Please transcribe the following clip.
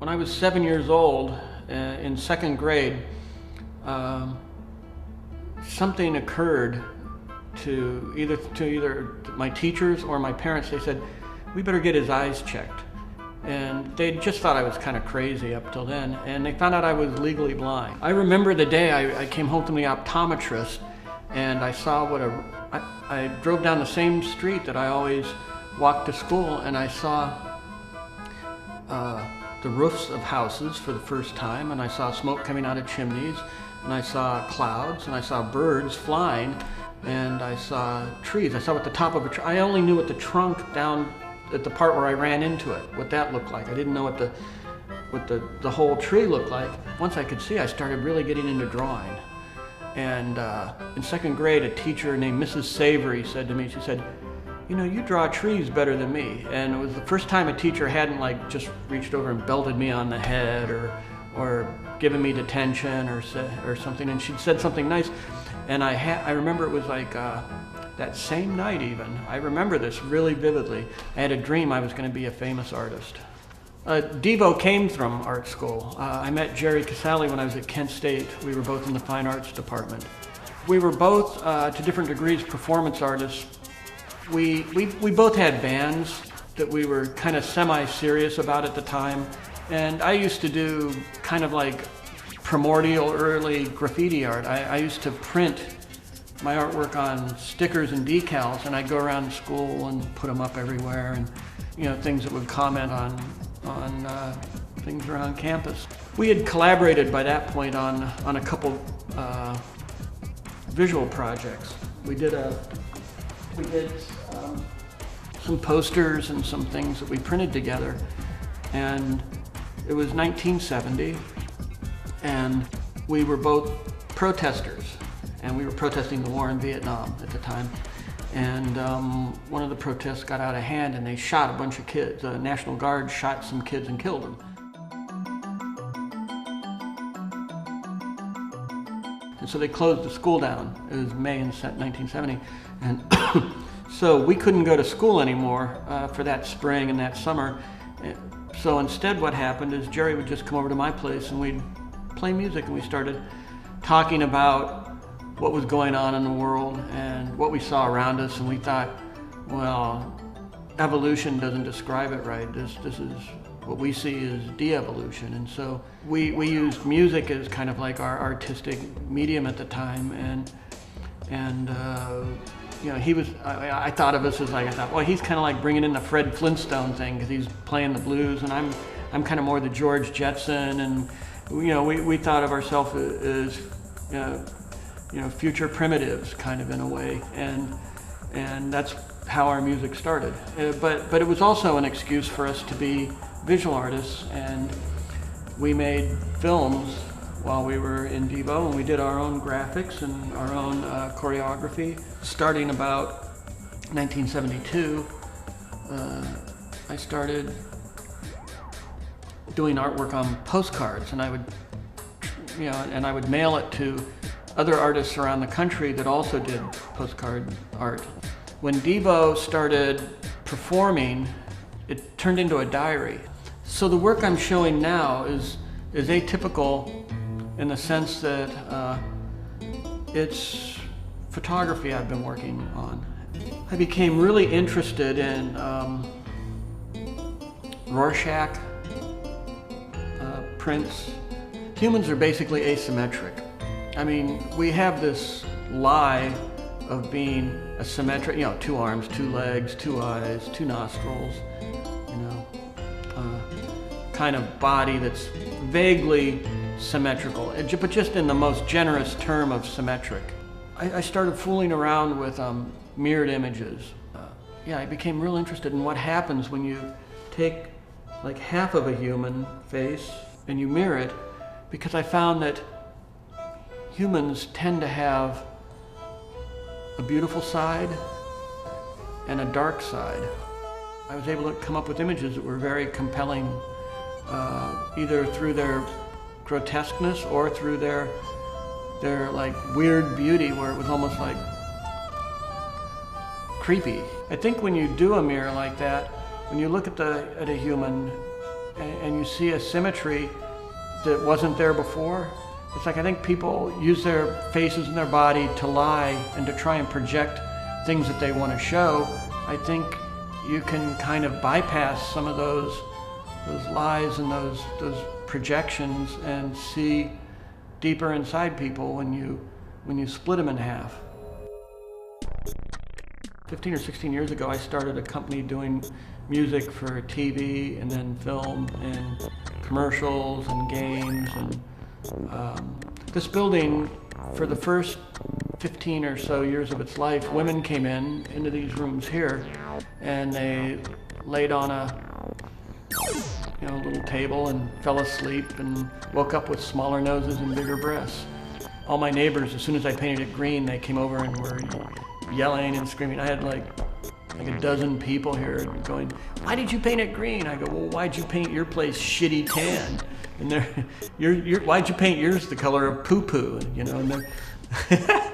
When I was 7 years old, in second grade, something occurred to either my teachers or my parents. They said, we better get his eyes checked. And they just thought I was kind of crazy up till then, and they found out I was legally blind. I remember the day I came home from the optometrist, and I saw I drove down the same street that I always walked to school, and I saw the roofs of houses for the first time, and I saw smoke coming out of chimneys, and I saw clouds, and I saw birds flying, and I saw trees. I saw at the top of a tree. I only knew what the trunk down at the part where I ran into it, what that looked like. I didn't know what the whole tree looked like. Once I could see, I started really getting into drawing. And in second grade, a teacher named Mrs. Savory said to me, she said, you know, you draw trees better than me. And it was the first time a teacher hadn't like just reached over and belted me on the head or given me detention or something. And she'd said something nice. And I remember it was like that same night even. I remember this really vividly. I had a dream I was going to be a famous artist. Devo came from art school. I met Jerry Casale when I was at Kent State. We were both in the fine arts department. We were both, to different degrees, performance artists. We both had bands that we were kind of semi-serious about at the time. And I used to do kind of like primordial early graffiti art. I used to print my artwork on stickers and decals, and I'd go around school and put them up everywhere, and you know, things that would comment on things around campus. We had collaborated by that point on a couple visual projects. We did some posters and some things that we printed together, and it was 1970, and we were both protesters, and we were protesting the war in Vietnam at the time. And one of the protests got out of hand, and they shot a bunch of kids. The National Guard shot some kids and killed them. And so they closed the school down. It was May in 1970. And so we couldn't go to school anymore for that spring and that summer. So instead what happened is Jerry would just come over to my place and we'd play music, and we started talking about what was going on in the world and what we saw around us, and we thought, well, evolution doesn't describe it right. This is what we see as de-evolution. And so we used music as kind of like our artistic medium at the time, and you know, I thought of us as like, well, he's kind of like bringing in the Fred Flintstone thing because he's playing the blues, and I'm kind of more the George Jetson, and you know, we thought of ourselves as you know, future primitives kind of in a way, and that's how our music started. But it was also an excuse for us to be visual artists, and we made films while we were in Devo, and we did our own graphics and our own choreography. Starting about 1972, I started doing artwork on postcards, and I would mail it to other artists around the country that also did postcard art. When Devo started performing, it turned into a diary. So the work I'm showing now is atypical in the sense that it's photography I've been working on. I became really interested in Rorschach prints. Humans are basically asymmetric. I mean, we have this lie of being a symmetric, you know, 2 arms, 2 legs, 2 eyes, 2 nostrils, you know, kind of body that's vaguely symmetrical, but just in the most generous term of symmetric. I started fooling around with mirrored images. Yeah, I became real interested in what happens when you take like half of a human face and you mirror it, because I found that humans tend to have a beautiful side and a dark side. I was able to come up with images that were very compelling, either through their grotesqueness or through their like weird beauty, where it was almost like creepy. I think when you do a mirror like that, when you look at a human, and you see a symmetry that wasn't there before. It's like I think people use their faces and their body to lie and to try and project things that they want to show. I think you can kind of bypass some of those lies and those projections and see deeper inside people when you split them in half. 15 or 16 years ago, I started a company doing music for TV and then film and commercials and games. And this building, for the first 15 or so years of its life, women came into these rooms here, and they laid on a little table and fell asleep and woke up with smaller noses and bigger breasts. All my neighbors, as soon as I painted it green, they came over and were yelling and screaming. I had like a dozen people here going, "Why did you paint it green?" I go, "Well, why'd you paint your place shitty tan? And why'd you paint yours the color of poo-poo?" And they're